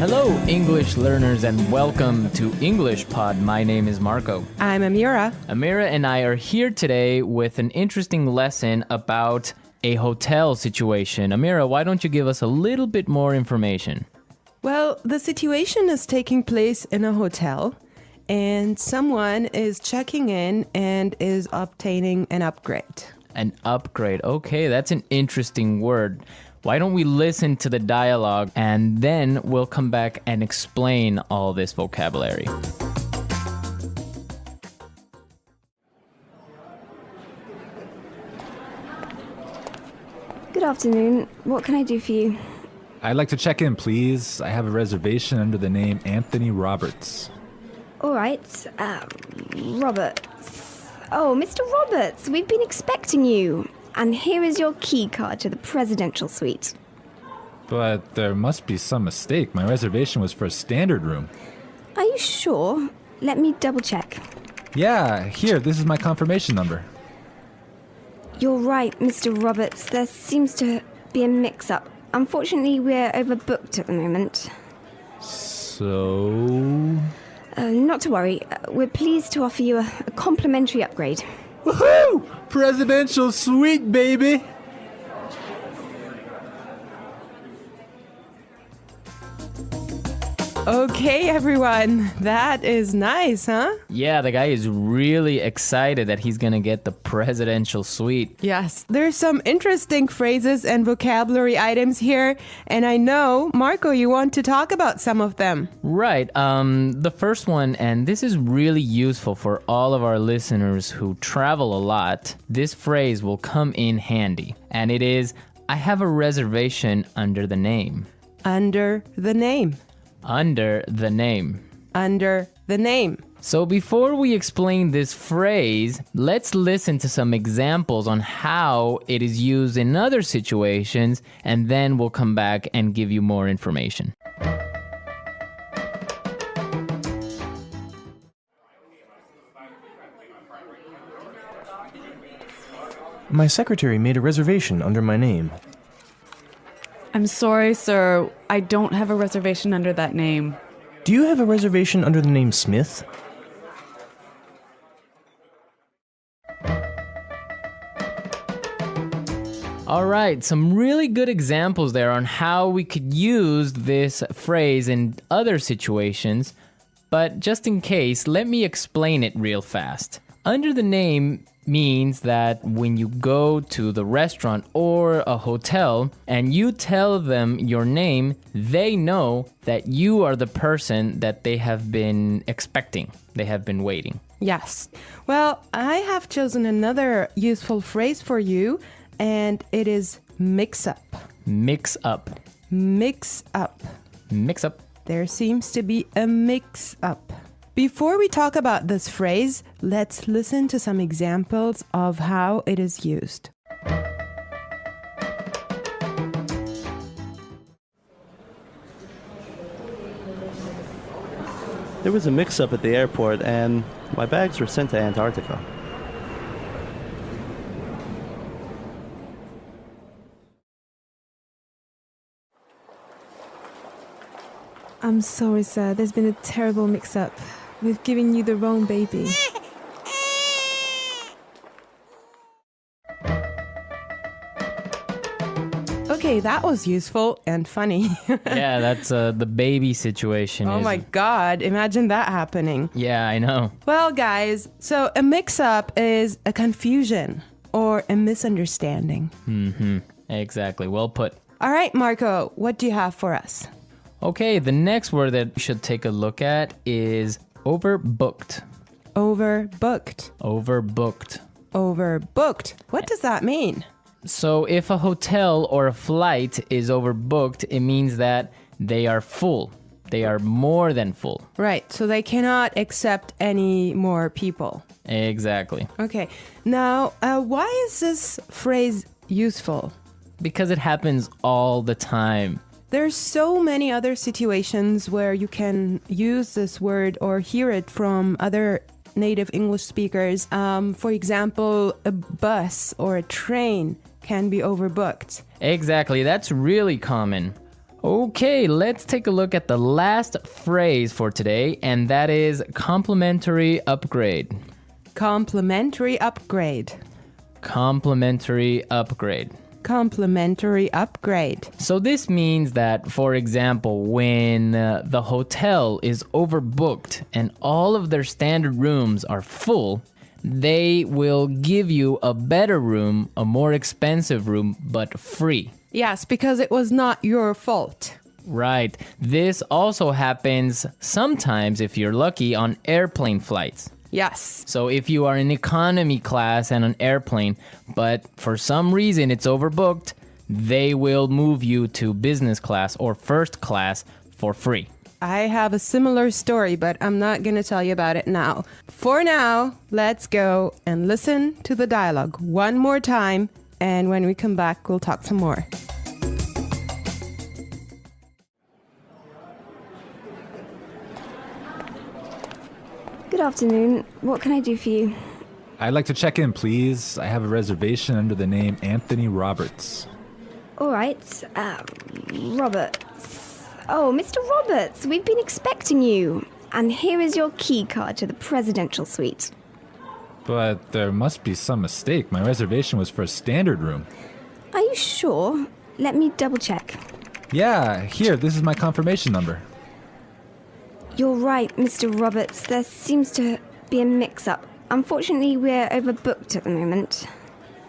Hello, English learners, and welcome to English Pod. My name is Marco. I'm Amira. Amira and I are here today with an interesting lesson about a hotel situation. Amira, why don't you give us a little bit more information? Well, the situation is taking place in a hotel, and someone is checking in and is obtaining an upgrade. An upgrade. Okay, that's an interesting word. Why don't we listen to the dialogue and then we'll come back and explain all this vocabulary. Good afternoon. What can I do for you? I'd like to check in, please. I have a reservation under the name Anthony Roberts. All right. Roberts. Oh, Mr. Roberts, we've been expecting you. And here is your key card to the presidential suite. But there must be some mistake. My reservation was for a standard room. Are you sure? Let me double check. Yeah, here, this is my confirmation number. You're right, Mr. Roberts. There seems to be a mix-up. Unfortunately, we're overbooked at the moment. So... Not to worry. We're pleased to offer you a complimentary upgrade. Woohoo! Presidential suite, baby! Okay, everyone. That is nice, huh? Yeah, the guy is really excited that he's gonna get the presidential suite. Yes, there's some interesting phrases and vocabulary items here, and I know, Marco, you want to talk about some of them. Right. The first one, and this is really useful for all of our listeners who travel a lot. This phrase will come in handy, and it is, I have a reservation under the name. Under the name. Under the name. Under the name. So before we explain this phrase, let's listen to some examples on how it is used in other situations, and then we'll come back and give you more information. My secretary made a reservation under my name. I'm sorry, sir. I don't have a reservation under that name. Do you have a reservation under the name Smith? All right, some really good examples there on how we could use this phrase in other situations, but just in case, let me explain it real fast. Under the name means that when you go to the restaurant or a hotel and you tell them your name, they know that you are the person that they have been expecting. They have been waiting. Yes. Well, I have chosen another useful phrase for you, and it is mix up. Mix up. Mix up. Mix up. There seems to be a mix up. Before we talk about this phrase, let's listen to some examples of how it is used. There was a mix-up at the airport and my bags were sent to Antarctica. I'm sorry, sir. There's been a terrible mix-up. We've given you the wrong baby. Okay, that was useful and funny. Yeah, that's the baby situation. Oh my God, imagine that happening. Yeah, I know. Well, guys, so a mix-up is a confusion or a misunderstanding. Mm-hmm. Exactly. Well put. All right, Marco, what do you have for us? Okay, the next word that we should take a look at is overbooked. Overbooked. Overbooked. Overbooked. What does that mean? So if a hotel or a flight is overbooked, it means that they are full. They are more than full. Right, so they cannot accept any more people. Exactly. Okay, now why is this phrase useful? Because it happens all the time. There's so many other situations where you can use this word or hear it from other native English speakers. For example, a bus or a train can be overbooked. Exactly, that's really common. Okay, let's take a look at the last phrase for today, and that is complimentary upgrade. Complimentary upgrade. Complimentary upgrade. Complimentary upgrade. So this means that, for example, when the hotel is overbooked and all of their standard rooms are full, they will give you a better room, a more expensive room, but free. Yes, because it was not your fault. Right. This also happens sometimes, if you're lucky, on airplane flights. Yes. So if you are in economy class and an airplane, but for some reason it's overbooked, they will move you to business class or first class for free. I have a similar story, but I'm not going to tell you about it now. For now, let's go and listen to the dialogue one more time, and when we come back, we'll talk some more. Good afternoon. What can I do for you? I'd like to check in, please. I have a reservation under the name Anthony Roberts. All right. Roberts. Oh, Mr. Roberts, we've been expecting you. And here is your key card to the presidential suite. But there must be some mistake. My reservation was for a standard room. Are you sure? Let me double check. Yeah, here, this is my confirmation number. You're right, Mr. Roberts. There seems to be a mix-up. Unfortunately, we're overbooked at the moment.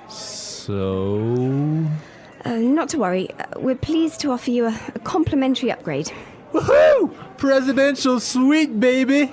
So... Not to worry. We're pleased to offer you a complimentary upgrade. Woohoo! Presidential suite, baby!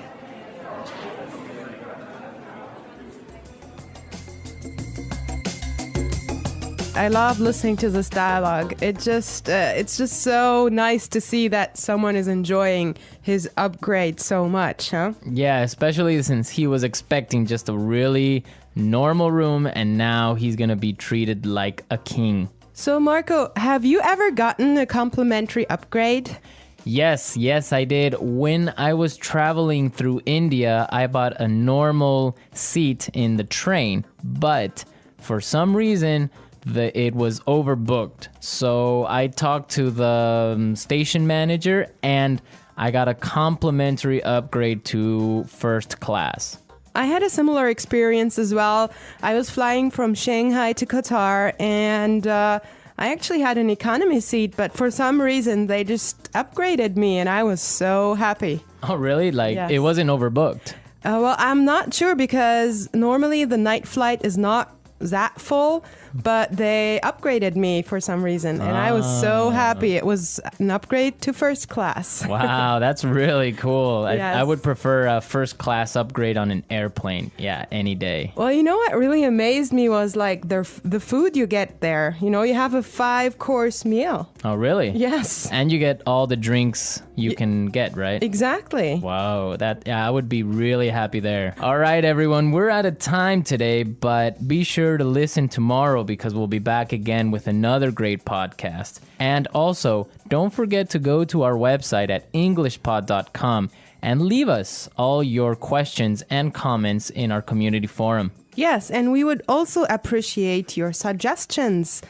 I love listening to this dialogue. It's just so nice to see that someone is enjoying his upgrade so much, huh? Yeah, especially since he was expecting just a really normal room and now he's gonna be treated like a king. So Marco, have you ever gotten a complimentary upgrade? Yes, I did. When I was traveling through India, I bought a normal seat in the train, but for some reason, it was overbooked. So I talked to the station manager and I got a complimentary upgrade to first class. I had a similar experience as well. I was flying from Shanghai to Qatar and I actually had an economy seat, but for some reason they just upgraded me and I was so happy. Oh, really? Like, Yes. It wasn't overbooked? Well, I'm not sure because normally the night flight is not that full, but they upgraded me for some reason and I was so happy. It was an upgrade to first class. Wow, that's really cool. Yes. I would prefer a first class upgrade on an airplane. Yeah, any day. Well, you know what really amazed me was like the food you get there. You know, you have a 5-course meal. Oh, really? Yes. And you get all the drinks you can get, right? Exactly. Wow, I would be really happy there. All right, everyone, we're out of time today, but be sure to listen tomorrow because we'll be back again with another great podcast. And also, don't forget to go to our website at englishpod.com and leave us all your questions and comments in our community forum. Yes, and we would also appreciate your suggestions.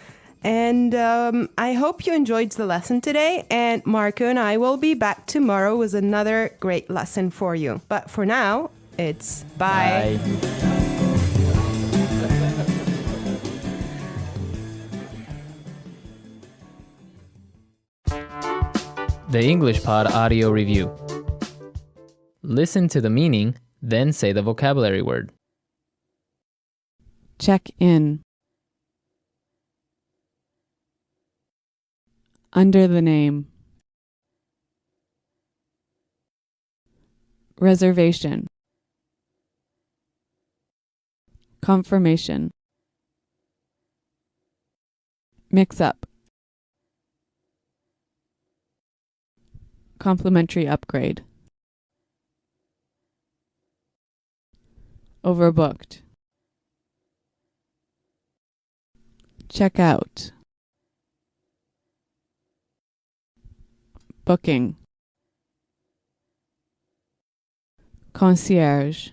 And I hope you enjoyed the lesson today. And Marco and I will be back tomorrow with another great lesson for you. But for now, it's bye. The English Pod Audio Review. Listen to the meaning, then say the vocabulary word. Check in. Under the name. Reservation. Confirmation. Mix up. Complimentary upgrade. Overbooked. Check out. Booking. Concierge.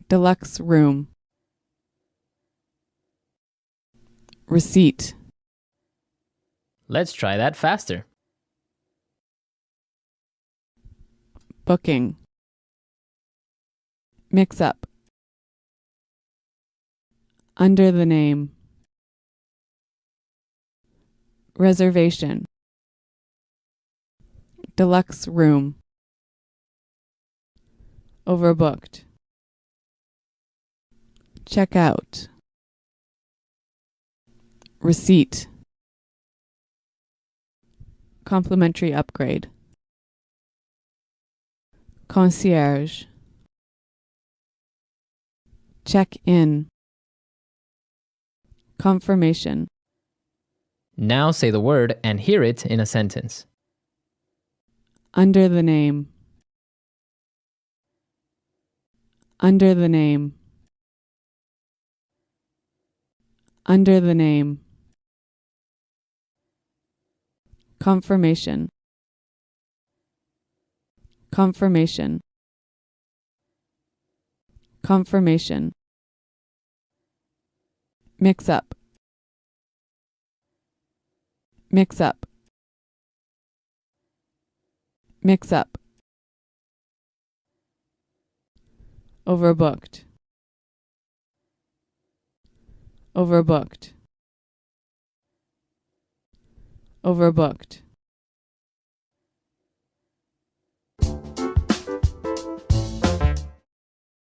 Deluxe room. Receipt. Let's try that faster. Booking. Mix up. Under the name. Reservation. Deluxe room. Overbooked. Check out. Receipt. Complimentary upgrade. Concierge. Check in. Confirmation. Now say the word and hear it in a sentence. Under the name. Under the name. Under the name. Confirmation. Confirmation. Confirmation. Mix up. Mix up. Mix up. Overbooked. Overbooked. Overbooked.